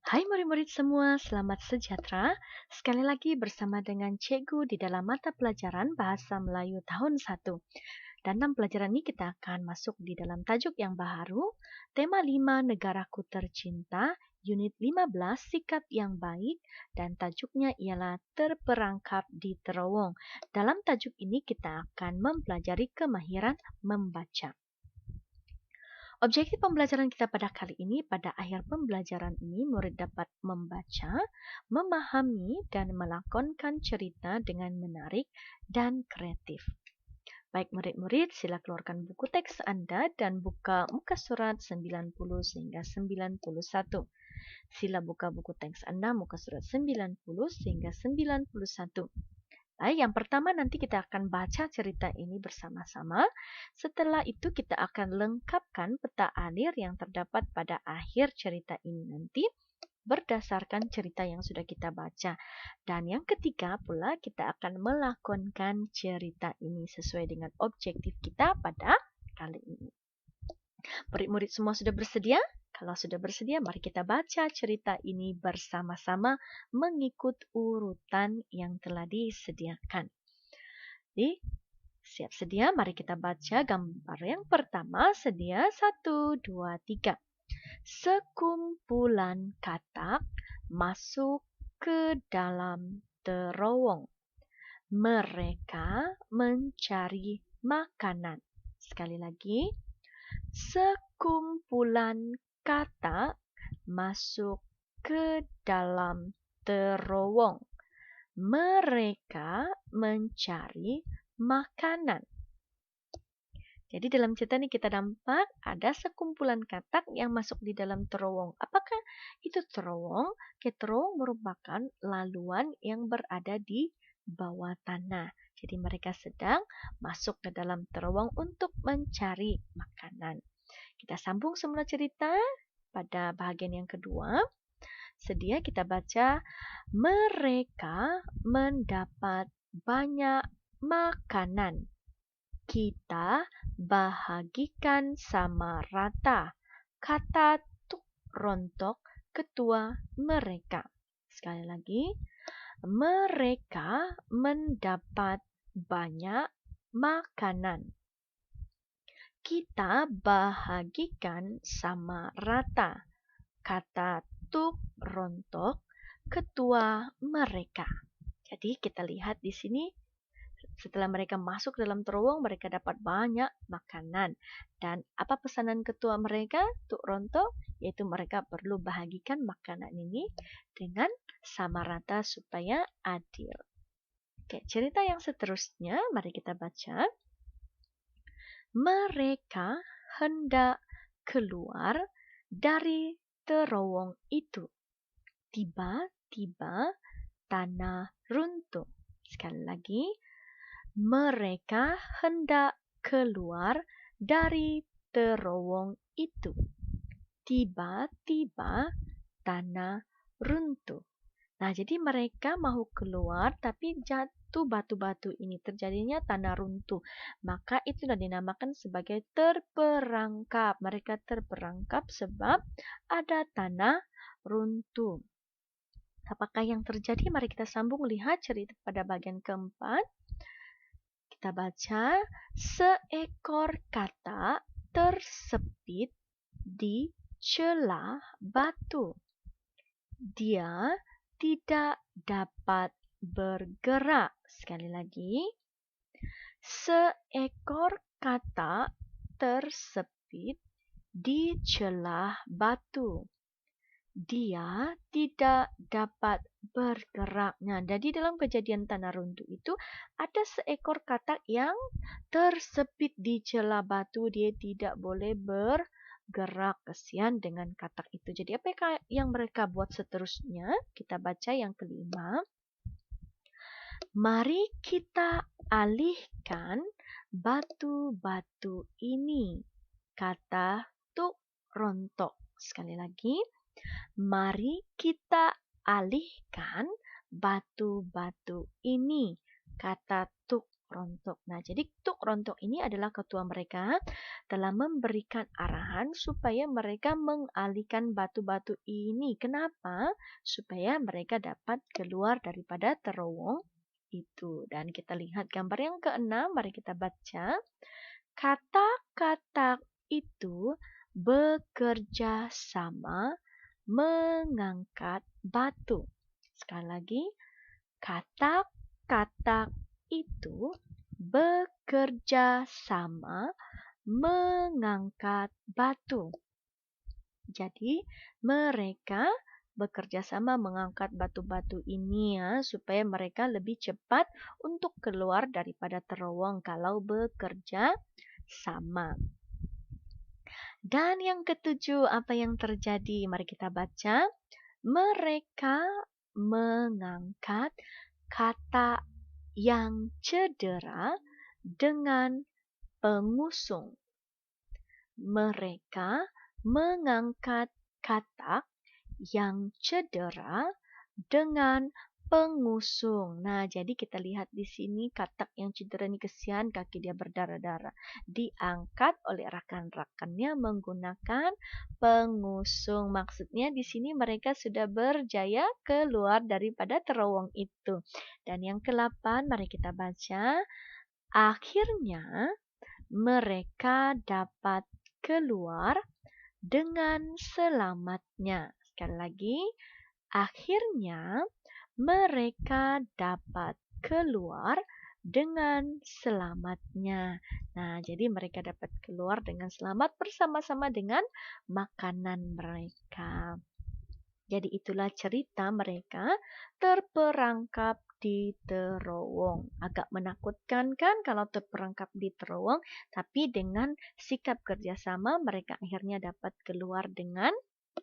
Hai murid-murid semua, selamat sejahtera. Sekali lagi bersama dengan Cikgu di dalam mata pelajaran Bahasa Melayu tahun 1. Dalam pelajaran ini kita akan masuk di dalam tajuk yang baru, tema 5 Negaraku Tercinta, unit 15 Sikap yang Baik, dan tajuknya ialah Terperangkap di Terowong. Dalam tajuk ini kita akan mempelajari kemahiran membaca. Objektif pembelajaran kita pada kali ini, pada akhir pembelajaran ini, murid dapat membaca, memahami, dan melakonkan cerita dengan menarik dan kreatif. Baik murid-murid, sila keluarkan buku teks Anda dan buka muka surat 90 sehingga 91. Sila buka buku teks Anda muka surat 90 sehingga 91. Baik, yang pertama nanti kita akan baca cerita ini bersama-sama. Setelah itu kita akan lengkapkan peta alir yang terdapat pada akhir cerita ini nanti berdasarkan cerita yang sudah kita baca. Dan yang ketiga pula kita akan melakonkan cerita ini sesuai dengan objektif kita pada kali ini. Murid-murid semua sudah bersedia? Kalau sudah bersedia, mari kita baca cerita ini bersama-sama mengikut urutan yang telah disediakan. Jadi, siap sedia? Mari kita baca gambar yang pertama. Sedia? 1, 2, 3. Sekumpulan katak masuk ke dalam terowong. Mereka mencari makanan. Sekali lagi. Sekumpulan katak masuk ke dalam terowong. Mereka mencari makanan. Jadi dalam cerita ini kita nampak ada sekumpulan katak yang masuk di dalam terowong. Apakah itu terowong? Terowong merupakan laluan yang berada di bawah tanah. Jadi mereka sedang masuk ke dalam terowong untuk mencari makanan. Kita sambung semula cerita pada bahagian yang kedua. Sedia kita baca, mereka mendapat banyak makanan. Kita bahagikan sama rata, kata Tuk Rontok ketua mereka. Sekali lagi, mereka mendapat banyak makanan. Kita bahagikan sama rata, kata Tuk Rontok ketua mereka. Jadi kita lihat di sini setelah mereka masuk dalam terowong, mereka dapat banyak makanan. Dan apa pesanan ketua mereka, Tuk Rontok? Yaitu mereka perlu bahagikan makanan ini dengan sama rata supaya adil. Oke, cerita yang seterusnya, mari kita baca. Mereka hendak keluar dari terowong itu. Tiba-tiba tanah runtuh. Sekali lagi, mereka hendak keluar dari terowong itu. Tiba-tiba tanah runtuh. Nah, jadi mereka mau keluar tapi jatuh batu-batu ini. Terjadinya tanah runtuh. Maka itulah dinamakan sebagai terperangkap. Mereka terperangkap sebab ada tanah runtuh. Apakah yang terjadi? Mari kita sambung lihat cerita pada bagian keempat. Kita baca, seekor katak tersepit di celah batu. Dia tidak dapat bergerak. Sekali lagi, seekor katak tersepit di celah batu. Dia tidak dapat bergerak. Nah, jadi dalam kejadian tanah runtuh itu ada seekor katak yang tersepit di celah batu. Dia tidak boleh bergerak. Kesian dengan katak itu. Jadi apa yang mereka buat seterusnya? Kita baca yang kelima. Mari kita alihkan batu-batu ini, kata Tuk Rontok. Sekali lagi. Mari kita alihkan batu-batu ini, kata Tuk Rontok. Nah, jadi Tuk Rontok ini adalah ketua mereka telah memberikan arahan supaya mereka mengalihkan batu-batu ini. Kenapa? Supaya mereka dapat keluar daripada terowong itu. Dan kita lihat gambar yang keenam, mari kita baca. Kata-kata itu bekerja sama mengangkat batu. Sekali lagi, kata-kata itu bekerja sama mengangkat batu. Jadi mereka bekerja sama mengangkat batu-batu ini ya, supaya mereka lebih cepat untuk keluar daripada terowong kalau bekerja sama. Dan yang ketujuh, apa yang terjadi? Mari kita baca. Mereka mengangkat kata yang cedera dengan pengusung. Mereka mengangkat kata yang cedera dengan pengusung. Nah, jadi kita lihat di sini katak yang cedera ini kesian, kaki dia berdarah-darah. Diangkat oleh rakan-rakannya menggunakan pengusung. Maksudnya di sini mereka sudah berjaya keluar daripada terowong itu. Dan yang ke-8, mari kita baca. Akhirnya mereka dapat keluar dengan selamatnya. Sekali lagi, akhirnya mereka dapat keluar dengan selamatnya. Nah, jadi mereka dapat keluar dengan selamat bersama-sama dengan makanan mereka. Jadi itulah cerita mereka terperangkap di terowong. Agak menakutkan kan kalau terperangkap di terowong, tapi dengan sikap kerjasama mereka akhirnya dapat keluar dengan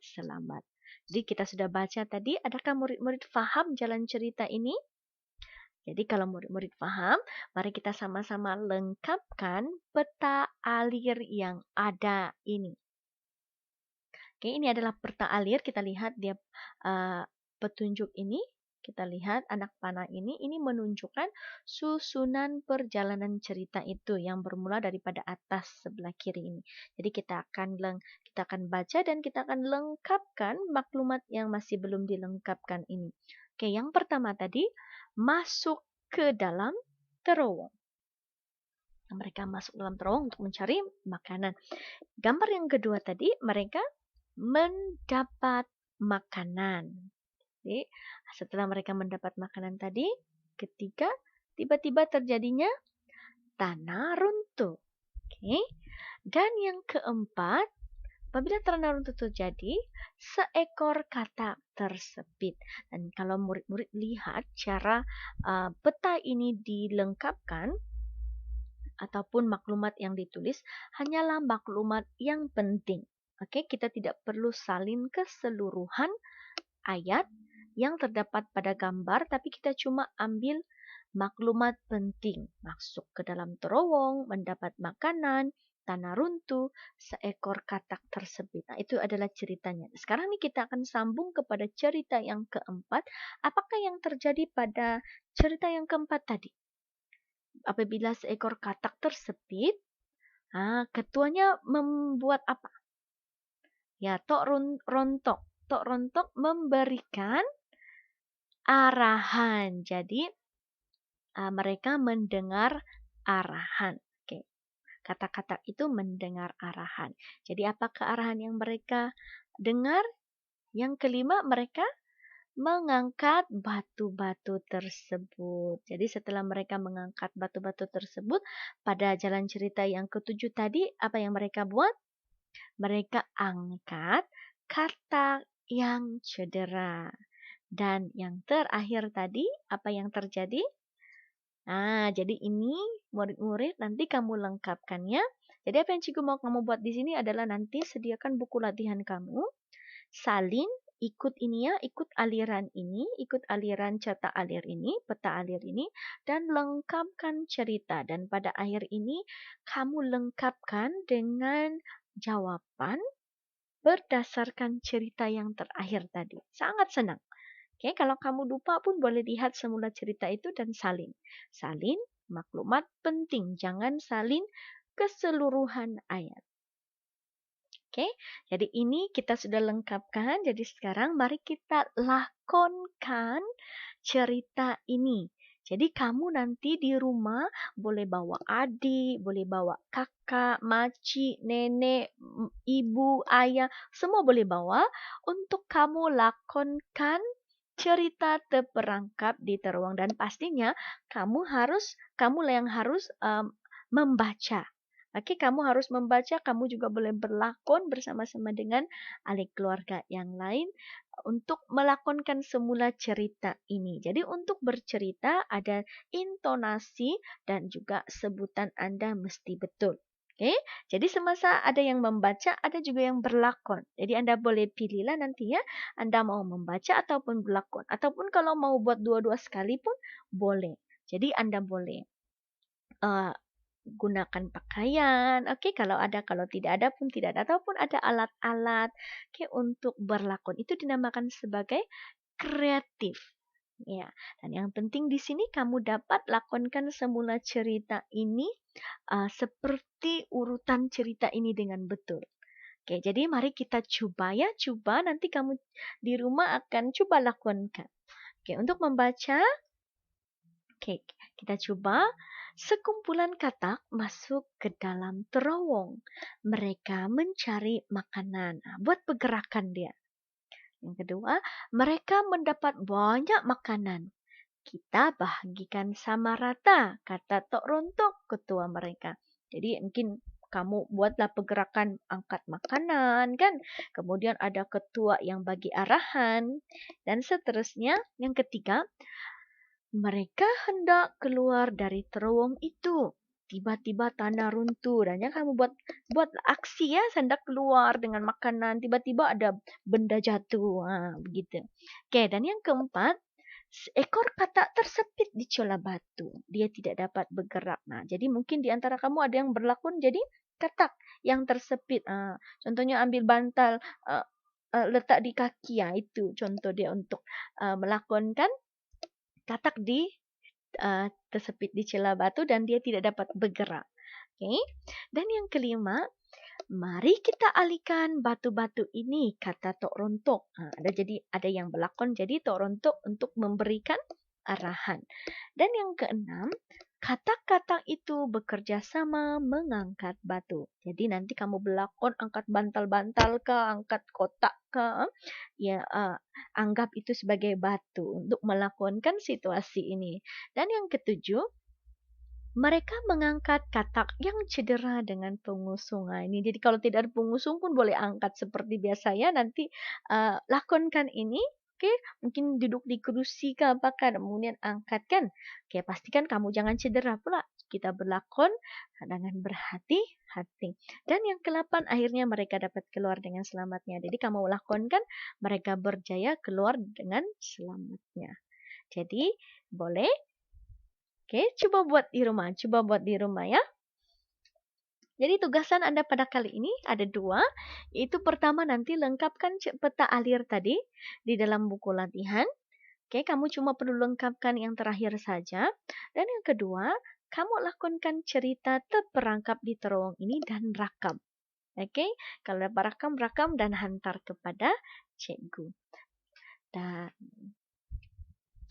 selamat. Jadi kita sudah baca tadi, adakah murid-murid faham jalan cerita ini? Jadi kalau murid-murid paham, mari kita sama-sama lengkapkan peta alir yang ada ini. Oke, ini adalah peta alir. Kita lihat dia petunjuk ini. Kita lihat anak panah ini menunjukkan susunan perjalanan cerita itu yang bermula daripada atas sebelah kiri ini. Jadi kita akan baca dan kita akan lengkapkan maklumat yang masih belum dilengkapkan ini. Oke, yang pertama tadi masuk ke dalam terowong. Mereka masuk dalam terowong untuk mencari makanan. Gambar yang kedua tadi mereka mendapat makanan. Jadi, setelah mereka mendapat makanan tadi, ketiga, tiba-tiba terjadinya tanah runtuh. Oke. Dan yang keempat, apabila tanah runtuh terjadi, seekor katak tersepit. Dan kalau murid-murid lihat cara peta ini dilengkapkan, ataupun maklumat yang ditulis, hanyalah maklumat yang penting. Oke, kita tidak perlu salin keseluruhan ayat yang terdapat pada gambar, tapi kita cuma ambil maklumat penting. Masuk ke dalam terowong, mendapat makanan, tanah runtuh, seekor katak tersebut. Nah, itu adalah ceritanya. Sekarang ini kita akan sambung kepada cerita yang keempat. Apakah yang terjadi pada cerita yang keempat tadi? Apabila seekor katak tersepit, ketuanya membuat apa? Ya, Tok Rontok. Tok Rontok memberikan arahan. Jadi, mereka mendengar arahan. Oke. Kata-kata itu mendengar arahan. Jadi, apakah arahan yang mereka dengar? Yang kelima, mereka mengangkat batu-batu tersebut. Jadi, setelah mereka mengangkat batu-batu tersebut, pada jalan cerita yang ketujuh tadi, apa yang mereka buat? Mereka angkat kata yang cedera. Dan yang terakhir tadi, apa yang terjadi? Nah, jadi ini murid-murid nanti kamu lengkapkannya. Jadi apa yang cikgu mau kamu buat di sini adalah nanti sediakan buku latihan kamu. Salin, ikut ini ya, ikut aliran ini, ikut aliran cetak alir ini, peta alir ini, dan lengkapkan cerita. Dan pada akhir ini kamu lengkapkan dengan jawaban berdasarkan cerita yang terakhir tadi. Sangat senang. Oke, kalau kamu lupa pun boleh lihat semula cerita itu dan salin. Salin, Maklumat penting, jangan salin keseluruhan ayat. Oke, jadi ini kita sudah lengkapkan. Jadi sekarang mari kita lakonkan cerita ini. Jadi kamu nanti di rumah boleh bawa adik, boleh bawa kakak, makcik, nenek, ibu, ayah, semua boleh bawa untuk kamu lakonkan cerita terperangkap di teruang, dan pastinya kamu yang harus membaca. Oke, kamu harus membaca, kamu juga boleh berlakon bersama-sama dengan ahli keluarga yang lain untuk melakonkan semula cerita ini. Jadi untuk bercerita ada intonasi dan juga sebutan Anda mesti betul. Oke, jadi semasa ada yang membaca, ada juga yang berlakon. Jadi Anda boleh pilihlah nanti ya, Anda mau membaca ataupun berlakon. Ataupun kalau mau buat dua-dua sekali pun boleh. Jadi Anda boleh gunakan pakaian, oke, kalau ada, kalau tidak ada pun tidak ada, ataupun ada alat-alat, oke, untuk berlakon. Itu dinamakan sebagai kreatif. Ya, dan yang penting di sini kamu dapat lakonkan semula cerita ini seperti urutan cerita ini dengan betul. Oke, jadi mari kita coba ya, coba nanti kamu di rumah akan coba lakonkan. Oke, untuk membaca, oke, kita coba. Sekumpulan katak masuk ke dalam terowong. Mereka mencari makanan. Nah, buat pergerakan dia. Yang kedua, mereka mendapat banyak makanan. Kita bagikan sama rata, kata Tok Rontok, ketua mereka. Jadi mungkin kamu buatlah pergerakan angkat makanan, kan? Kemudian ada ketua yang bagi arahan. Dan seterusnya, yang ketiga, mereka hendak keluar dari terowong itu. Tiba-tiba tanah runtuh. Dan kamu buat aksi ya, hendak keluar dengan makanan. Tiba-tiba ada benda jatuh. Begitu. Oke, dan yang keempat, seekor katak tersepit di celah batu. Dia tidak dapat bergerak. Nah, jadi mungkin di antara kamu ada yang berlakon jadi katak yang tersepit. Contohnya ambil bantal, letak di kaki. Itu contoh dia untuk melakonkan katak tersepit di celah batu dan dia tidak dapat bergerak. Okay? Dan yang kelima, mari kita alihkan batu-batu ini, kata Tok Rontok. Ada yang berlakon jadi Tok Rontok untuk memberikan arahan. Dan yang keenam, katak-katak itu bekerja sama mengangkat batu. Jadi nanti kamu berlakon angkat bantal-bantal ke, angkat kotak ke, ya anggap itu sebagai batu untuk melakonkan situasi ini. Dan yang ketujuh, mereka mengangkat katak yang cedera dengan pengusung. Ini jadi kalau tidak ada pengusung pun boleh angkat seperti biasa ya. Nanti lakonkan ini. Oke, mungkin duduk di kerusi ke apakah, kemudian angkatkan. Oke, pastikan kamu jangan cedera pula. Kita berlakon dengan berhati-hati. Dan yang ke-8, akhirnya mereka dapat keluar dengan selamatnya. Jadi kamu lakonkan mereka berjaya keluar dengan selamatnya. Jadi boleh. Oke, coba buat di rumah ya. Jadi tugasan Anda pada kali ini ada 2, yaitu pertama nanti lengkapkan peta alir tadi di dalam buku latihan. Oke, kamu cuma perlu lengkapkan yang terakhir saja. Dan yang kedua, kamu lakukan cerita terperangkap di terowong ini dan rakam. Oke, kalau dapat rakam dan hantar kepada cikgu. Dan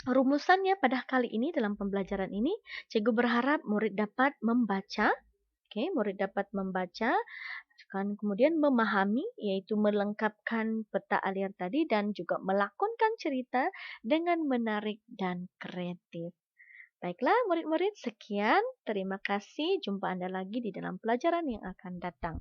rumusannya pada kali ini dalam pembelajaran ini, cikgu berharap murid dapat membaca. Oke, murid dapat membaca, kemudian memahami, yaitu melengkapkan peta alir tadi dan juga melakonkan cerita dengan menarik dan kreatif. Baiklah murid-murid, sekian. Terima kasih. Jumpa Anda lagi di dalam pelajaran yang akan datang.